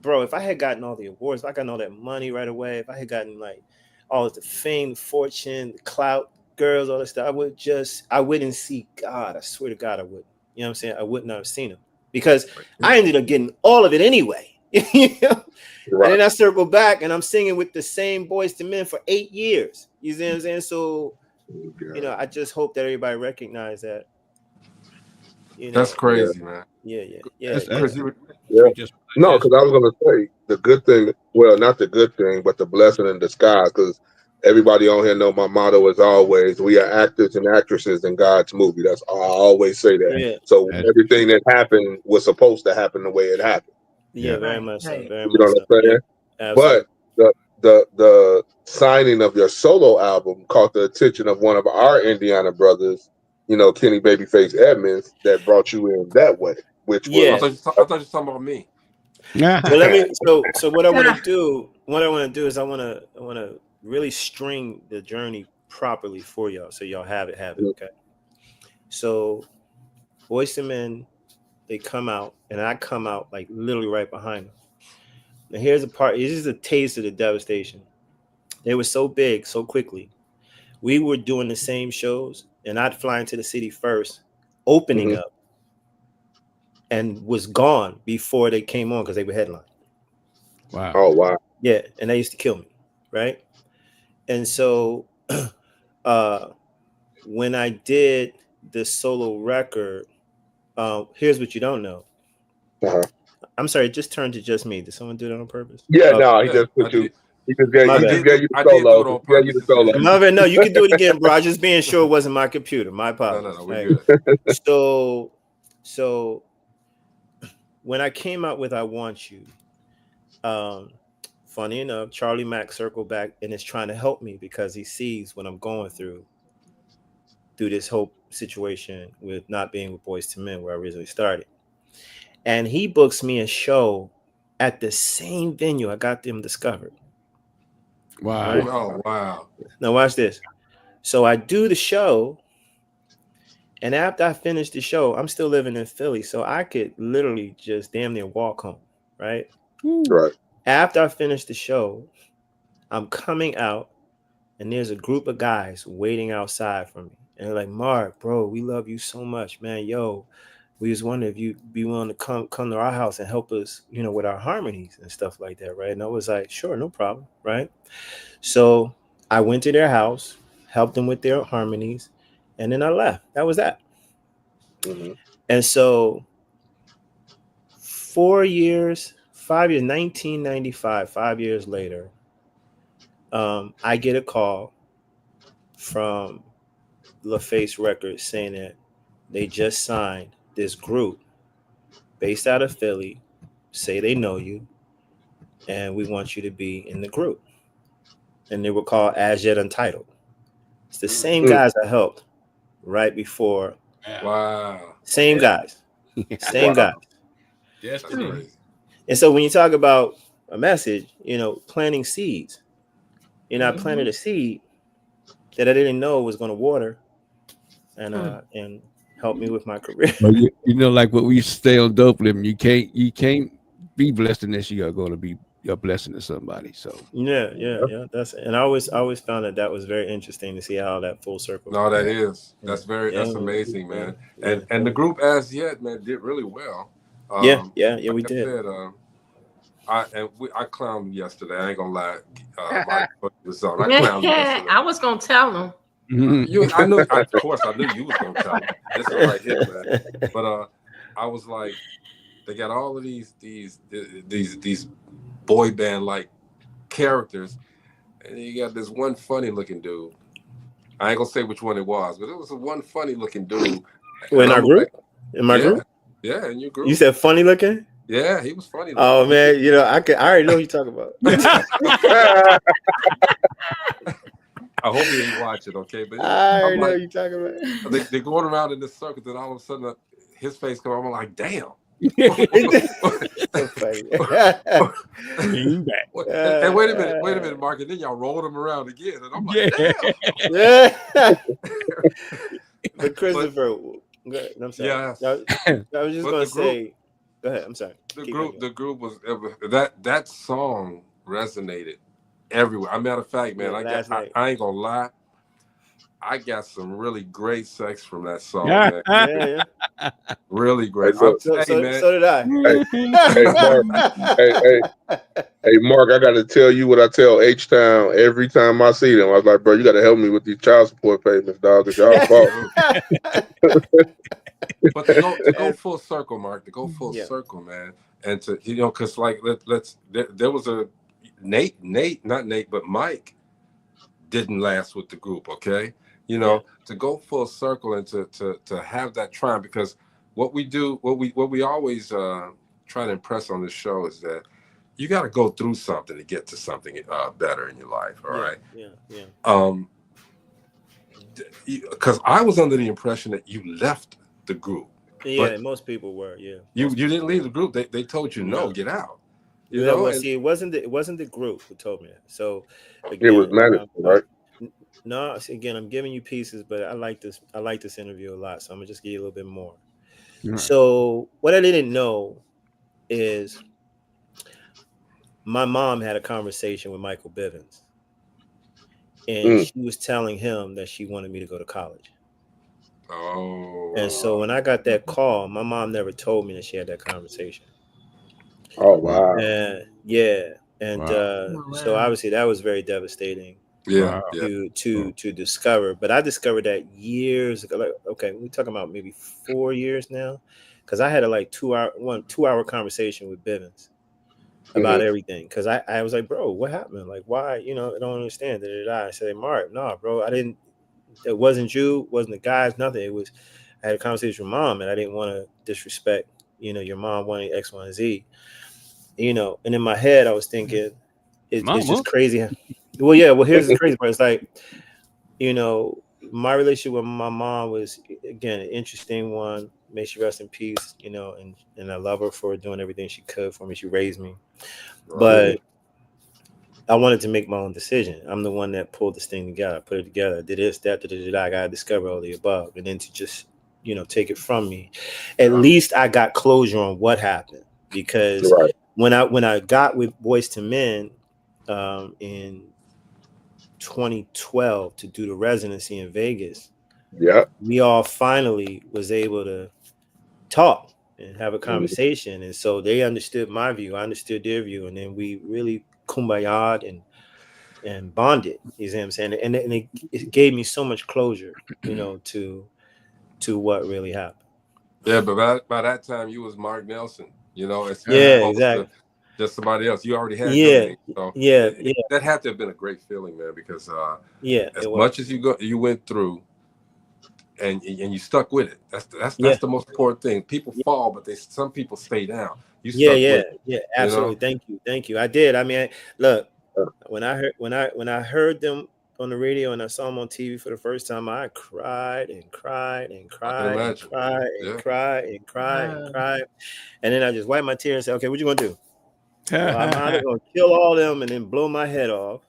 bro, if I had gotten all the awards, if I got all that money right away, if I had gotten like all of the fame, the fortune, the clout, girls, all that stuff, I wouldn't see God. I swear to God, I wouldn't. You know what I'm saying? I would not have seen him because I ended up getting all of it anyway. You know? Right. And then I circle back and I'm singing with the same Boyz II Men for 8 years. You see what I'm saying? So, you know, I just hope that everybody recognize that. You know, that's crazy, man. Yeah. That's No, because just I was going to say the good thing, well, not the good thing, but the blessing in disguise, because everybody on here know my motto is always, we are actors and actresses in God's movie. That's all I always say that. Yeah. So everything that happened was supposed to happen the way it happened. Yeah, very much so. Very You know much what I'm saying? Yeah, but the signing of your solo album caught the attention of one of our Indiana brothers, you know, Kenny Babyface Edmonds, that brought you in that way, which was I thought you were talking about me. Well, let me. So what I want to do is I want to really string the journey properly for y'all, so y'all have it. Okay. So, Boyz II Men, they come out, and I come out like literally right behind them. Now here's the part. This is a taste of the devastation. They were so big so quickly. We were doing the same shows, and I'd fly into the city first, opening up, and was gone before they came on because they were headline. Wow. Oh, wow. Yeah, and they used to kill me, right? And so when I did the solo record, here's what you don't know. I'm sorry, it just turned to just me. Did someone do that on purpose? Yeah, no, he just put you. He just gave you the solo. Marvin, no, you can do it again, bro. I just being sure it wasn't my computer. My apologies. No, we're good. So when I came out with I Want You, funny enough, Charlie Mack circled back and is trying to help me because he sees what I'm going through this whole situation with not being with Boyz II Men where I originally started. And he books me a show at the same venue I got them discovered. Wow. Right? Oh, wow. Now watch this. So I do the show, and after I finish the show, I'm still living in Philly, so I could literally just damn near walk home, right? Right. After I finish the show, I'm coming out, and there's a group of guys waiting outside for me. And they're like, Mark, bro, we love you so much, man. Yo, we just wonder if you'd be willing to come to our house and help us, you know, with our harmonies and stuff like that, right? And I was like, sure, no problem, right? So I went to their house, helped them with their harmonies, and then I left. That was that. And so 5 years, 1995, 5 years later, I get a call from LaFace Records saying that they just signed this group based out of Philly, say they know you, and we want you to be in the group. And they were called As Yet Untitled. It's the same guys I helped right before. Wow. Same guys. Same guys. Destiny. And so when you talk about a message, you know, planting seeds, you know, I planted a seed that I didn't know was going to water and help me with my career. Well, you know, like what we used to stay on Dope Living, you can't be blessed unless you are going to be a blessing to somebody. So yeah. That's, and I always found that was very interesting to see how that full circle. No, that's that's amazing, man. And the group As Yet, man, did really well. We like did. I said, I clowned yesterday. I ain't gonna lie. I clowned yesterday. I was gonna tell them. I knew, of course, I knew you was gonna tell me. This is right here, man. But I was like, they got all of these boy band like characters, and you got this one funny looking dude. I ain't gonna say which one it was, but it was one funny looking dude. In our group? In my group? Yeah, in your group. You said funny looking? Yeah, he was funny. Oh man, you know, I already know who you're talking about. I hope he ain't watching, okay? But I already know who you're talking about. They're going around in this circle, then all of a sudden his face comes up. I'm like, damn. So funny. And wait a minute, Mark. And then y'all rolled him around again, and I'm like, damn. But Christopher, I'm sorry. Yeah. I was just gonna say. Go ahead. I'm sorry. The group was that song resonated everywhere. As a matter of fact, man, I ain't gonna lie. I got some really great sex from that song, Yeah. man. Yeah, yeah. Really great. So, Hey, man. So did I. hey, Mark. Hey, Mark. I got to tell you what I tell H-Town every time I see them. I was like, bro, you got to help me with these child support payments, dog. It's y'all fault. But to go full circle, Mark, to go full Yeah. circle, man, and to because like let's there was a not Nate, but Mike didn't last with the group, okay? To go full circle and to have that triumph, because what we always try to impress on this show is that you got to go through something to get to something better in your life, all right? Yeah. Because I was under the impression that you left the group. Yeah, but most people were. Yeah, you didn't leave the group. They told you no, get out. See, it wasn't the group who told me that. So again, it was management, right? No, again, I'm giving you pieces, but I like this interview a lot, so I'm gonna just give you a little bit more. Right. So what I didn't know is my mom had a conversation with Michael Bivins, and she was telling him that she wanted me to go to college. Oh. And so when I got that call, my mom never told me that she had that conversation. Oh wow. And yeah, and Wow. so obviously that was very devastating. Yeah. To discover, but I discovered that years ago. Like, okay, we're talking about maybe 4 years now, because I had a like 2 hour conversation with Bivins about everything. Because I was like, bro, what happened? Like, why? I don't understand. I said, Mark, no, bro, I didn't. It wasn't you, wasn't the guys, nothing. It was. I had a conversation with mom, and I didn't want to disrespect. Your mom wanting X, Y, and Z. And in my head, I was thinking, it's just crazy. Well, yeah. Well, here's the crazy part. It's like, my relationship with my mom was, again, an interesting one. May she rest in peace. And I love her for doing everything she could for me. She raised me, but I wanted to make my own decision. I'm the one that pulled this thing together, put it together, did this, that, I got to discover all the above, and then to just, take it from me. At least I got closure on what happened, because when I got with Boyz II Men in 2012 to do the residency in Vegas, we all finally was able to talk and have a conversation, and so they understood my view, I understood their view, and then we really kumbaya'd and bonded. You see what I'm saying? And it gave me so much closure, to what really happened. Yeah, but by that time you was Marc Nelson, it's exactly. just somebody else. You already had your name. So that had to have been a great feeling, man, because as much as you went through and you stuck with it. That's the most important thing. People fall, but some people stay down. You stuck with it, absolutely. Thank you. I did. I mean, look, when I heard them on the radio and I saw them on TV for the first time, I cried and cried and cried and cried and cried and cried and cried, and then I just wiped my tears and said, "Okay, what you gonna do? Well, I'm either gonna kill all them and then blow my head off."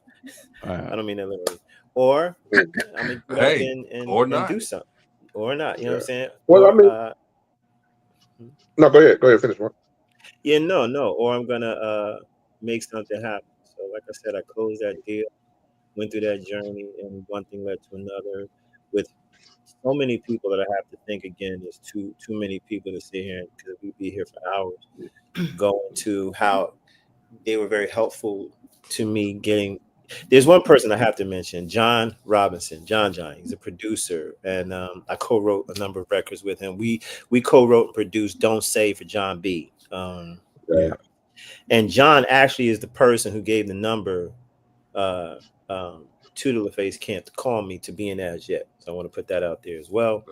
I don't mean that literally, or I'm gonna get up and do something, or not. You know what I'm saying? Well, or, I mean, no, go ahead, finish, Mark. Yeah, no, or I'm gonna make something happen. So, like I said, I closed that deal, went through that journey, and one thing led to another. With so many people that I have to think again, there's too many people to sit here because we'd be here for hours, going to how they were very helpful to me getting. There's one person I have to mention, John Robinson, John. He's a producer, and I co-wrote a number of records with him. We co-wrote and produced "Don't Say" for John B. And John actually is the person who gave the number to the LaFace Camp to call me to be in As Yet. So I want to put that out there as well.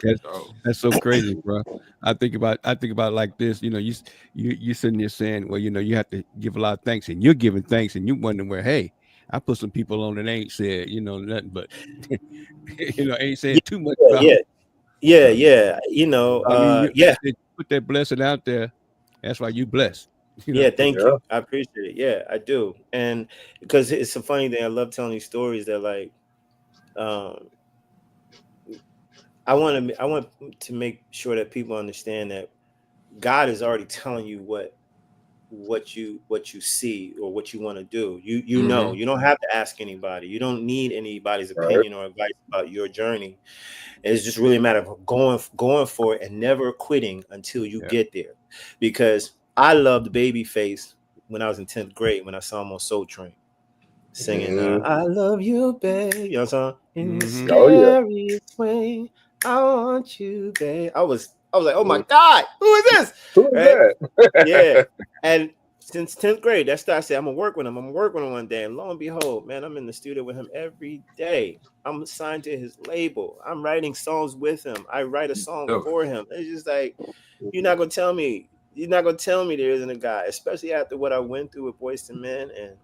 That's so crazy, bro. I think about like this. You sitting there saying, well, you have to give a lot of thanks, and you're giving thanks, and you wondering where, hey, I put some people on that ain't said, nothing but, ain't saying too much about. Yeah. I mean, put that blessing out there. That's why you blessed. Thank you. I appreciate it. Yeah, I do. And because it's a funny thing, I love telling these stories that like, I want to make sure that people understand that God is already telling you what what you see or what you want to do. You know, you don't have to ask anybody. You don't need anybody's opinion or advice about your journey. It's just really a matter of going for it and never quitting until you get there. Because I loved Babyface when I was in 10th grade when I saw him on Soul Train singing I love you, babe. You know what I'm saying? In the scariest way, I want you, babe. I was like, oh my God, who is this? Who is that? Yeah. And since 10th grade, that's I said, I'm gonna work with him. I'm gonna work with him one day. And lo and behold, man, I'm in the studio with him every day. I'm signed to his label. I'm writing songs with him. I write a song for him. It's just like, you're not gonna tell me there isn't a guy, especially after what I went through with Boyz II Men and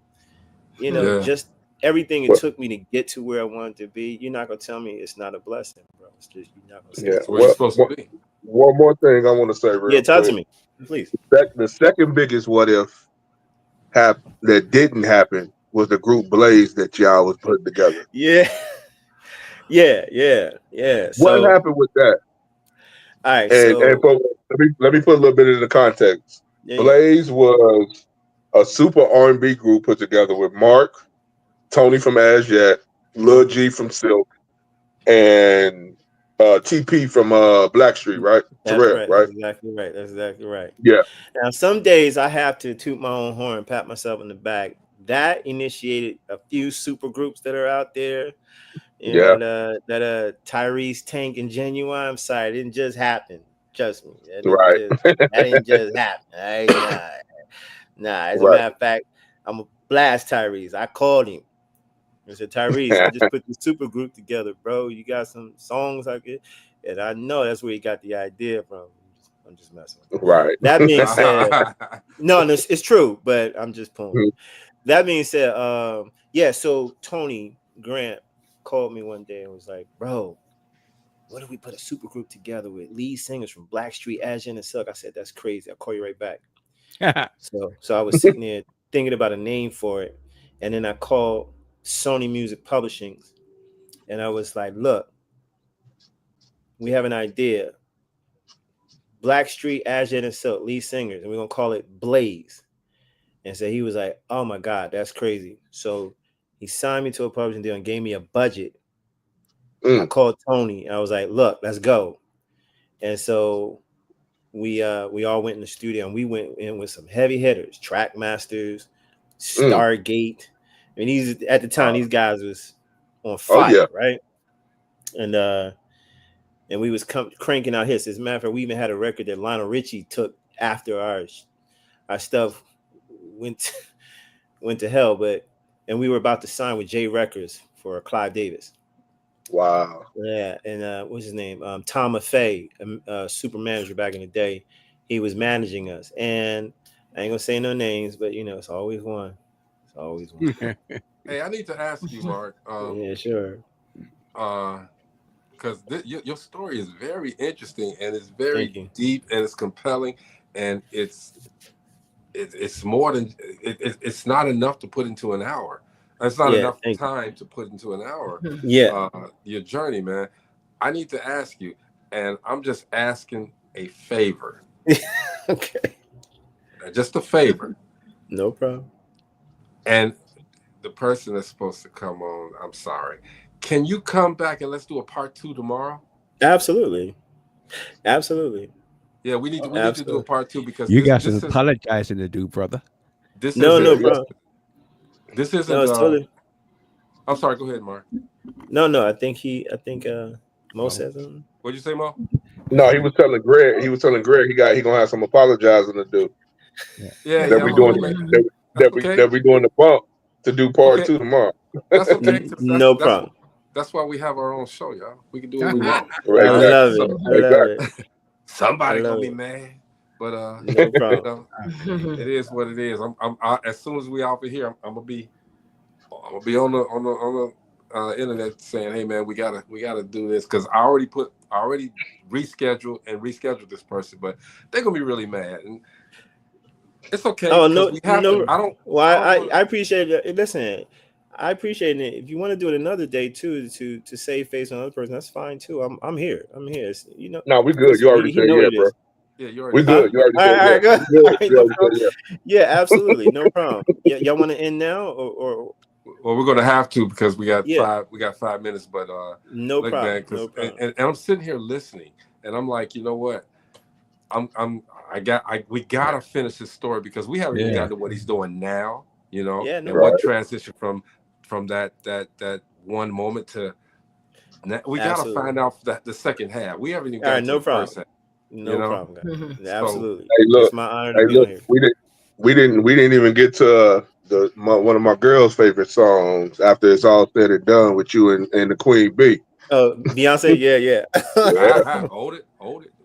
you know, just everything it took me to get to where I wanted to be. You're not gonna tell me it's not a blessing, bro. It's just you're not gonna say it's where you're supposed to be. One more thing I want to say real quick. talk to me, please. The second biggest what if that didn't happen was the group Blaze that y'all was putting together. Yeah. What happened with that? All right, let me put a little bit in the context. Blaze was a super R&B group put together with Mark, Tony from As Yet, Lil G from Silk, and TP from Blackstreet, right? That's Terrell, right. right? That's exactly right. Yeah. Now, some days I have to toot my own horn, pat myself in the back. That initiated a few super groups that are out there. And that Tyrese, Tank, and Genuine. I'm sorry, it didn't just happen. Trust me. That didn't just happen. Nah. As a matter of fact, I'm gonna blast Tyrese. I called him. I said, Tyrese, I just put the super group together, bro. You got some songs I could, and I know that's where he got the idea from. I'm just messing with him. Right. That being said, no, it's true, but I'm just pulling. That being said, so Tony Grant called me one day and was like, bro, what if we put a super group together with lead singers from Blackstreet, Azure, and Silk? I said, that's crazy. I'll call you right back. So I was sitting there thinking about a name for it. And then I called Sony Music Publishing and I was like, look, we have an idea. Blackstreet, Azure, and Silk, lead singers, and we're going to call it Blaze. And so he was like, oh my God, that's crazy. So he signed me to a publishing deal and gave me a budget. I called Tony. I was like, look, let's go. And so we all went in the studio and we went in with some heavy hitters, Trackmasters, Stargate. I mean, at the time, these guys was on fire, right? And we was cranking out hits. As a matter of fact, we even had a record that Lionel Richie took after our stuff went to hell, and we were about to sign with J Records for Clive Davis. Wow. Yeah, and what's his name? Tom Maffei, super manager back in the day. He was managing us, and I ain't gonna say no names, but you know, it's always one. It's always one. Hey, I need to ask you, Mark. Yeah, sure. Because your story is very interesting and it's very deep and it's compelling and it's more than it's not enough to put into an hour. It's not enough time to put into an hour. Your journey, man. I need to ask you, and I'm just asking a favor. Okay. Just a favor. No problem. And the person that's supposed to come on, I'm sorry. Can you come back and let's do a part 2 tomorrow? Absolutely. Yeah, we need to do a part 2 because you got some apologizing to do, brother. No, bro. This isn't. No, it's totally. I'm sorry. Go ahead, Mark. No. I think Mo said something. What'd you say, Mo? No, he was telling Greg. He gonna have some apologizing to do. That we doing the bump to do part 2 tomorrow. That's okay. No problem. That's why we have our own show, y'all. We can do what we want. I love it. Somebody gonna be mad, but no problem. It is what it is. I as soon as we out of here, I'm gonna be on the internet saying, hey man, we gotta do this because I already rescheduled this person, but they're gonna be really mad and it's okay. Oh no, I appreciate it. Listen, I appreciate it. If you want to do it another day too, to save face on another person, that's fine too. I'm here. You know. No, we good. You already said bro. Yeah, you We already. good. You already All said right, yeah. good. We All good. right, You no already problem. said Yeah, absolutely, no problem. Y'all want to end now, or Well, we're gonna have to because yeah, 5 minutes. But no look, man, problem, because no problem. and I'm sitting here listening, and I'm like, you know what? We gotta finish this story because we haven't even Yeah. gotten to what he's doing now, you know, Yeah, no and what Right. transition from that one moment to we gotta Absolutely. find out that the second half. We haven't even All right, gotten to no the first problem. half, No problem, guys. Mhm. Absolutely. Hey, look. It's my honor Hey, to be on look. here. We didn't even get to one of my girls' favorite songs after it's all said and done with you and the Queen Bee. Oh, Beyonce, yeah. hold it.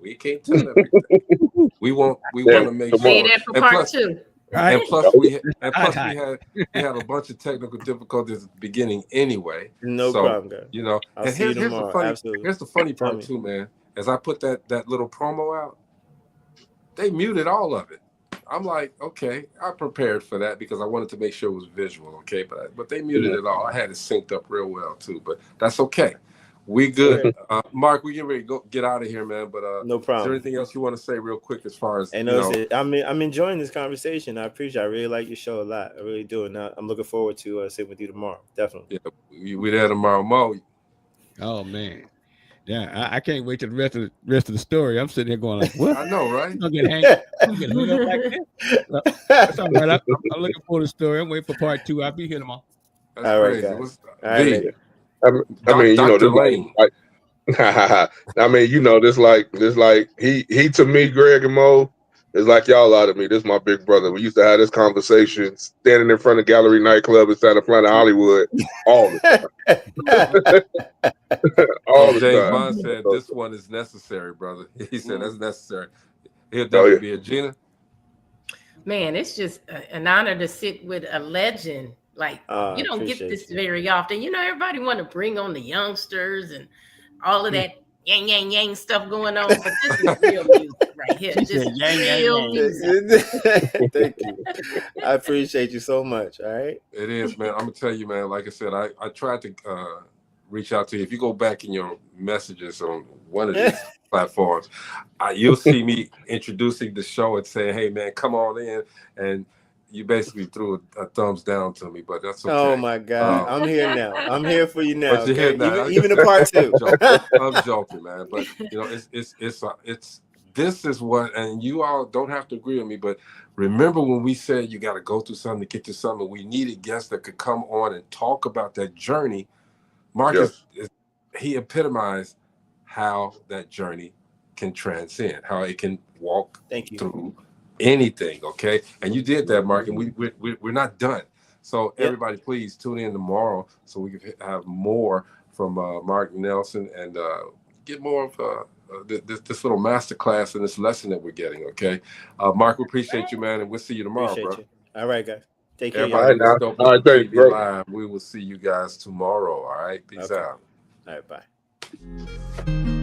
We can't tell everything. We want Yeah, to make come Say sure. on. that for And part plus, 2. Right. we had a bunch of technical difficulties at the beginning anyway. No So problem, guys. you know, I'll and see you here's the tomorrow. Absolutely. funny Tell part me. too, man. As I put that little promo out, they muted all of it. I'm like, okay, I prepared for that because I wanted to make sure it was visual, okay. But they muted it all. I had it synced up real well too, but that's okay. We good. Mark, we get ready to get out of here, man. But No is there problem. anything else you want to say real quick as far as And I'm enjoying this conversation. I appreciate it. I really like your show a lot. I really do. And I'm looking forward to sitting with you tomorrow. Definitely. Yeah, we there tomorrow, Mo. Oh man. Yeah, I can't wait till the rest of the story. I'm sitting here going like, what? I know, right? I'm gonna get hung up like this. Well, that's all right. I'm looking for the story. I'm waiting for part 2. I'll be here tomorrow. That's all right, crazy. guys. What's all right, V? later. I mean, you know, Dr. this Lane. like I mean, you know, this like he to me, Greg and Mo, is like y'all out of me. This is my big brother. We used to have this conversation standing in front of Gallery Nightclub in Santa Clara, Hollywood, all the time. all the James time. Bond said this one is necessary, brother. He said that's necessary. He'll Oh, definitely yeah. be a Gina. Man, it's just an honor to sit with a legend. Like, you don't get this very often. You know, everybody want to bring on the youngsters and all of that yang, yang, yang stuff going on. But this is real music right here. Just real music. Thank you. I appreciate you so much. All right. It is, man. I'm going to tell you, man, like I said, I tried to reach out to you. If you go back in your messages on one of these platforms, you'll see me introducing the show and saying, hey, man, come on in. And you basically threw a thumbs down to me, but that's okay. Oh my God, I'm here now. I'm here for you now. But you're Okay? here now. Even a part 2. I'm joking, man. But you know, it's this is what, and you all don't have to agree with me, but remember when we said you got to go through something to get to something, we needed guests that could come on and talk about that journey. Marcus, he epitomized how that journey can transcend, how it can walk through anything, okay? And you did that, Mark, and we're not done. So everybody, please tune in tomorrow so we can have more from Marc Nelson and get more of this little masterclass and this lesson that we're getting, okay? Mark, we appreciate you, man, and we'll see you tomorrow, bro. You. All right, guys. Take care. Everybody, Y'all. this All right, thanks, TV bro. Live. We will see you guys tomorrow, all right? Peace out. All right, bye.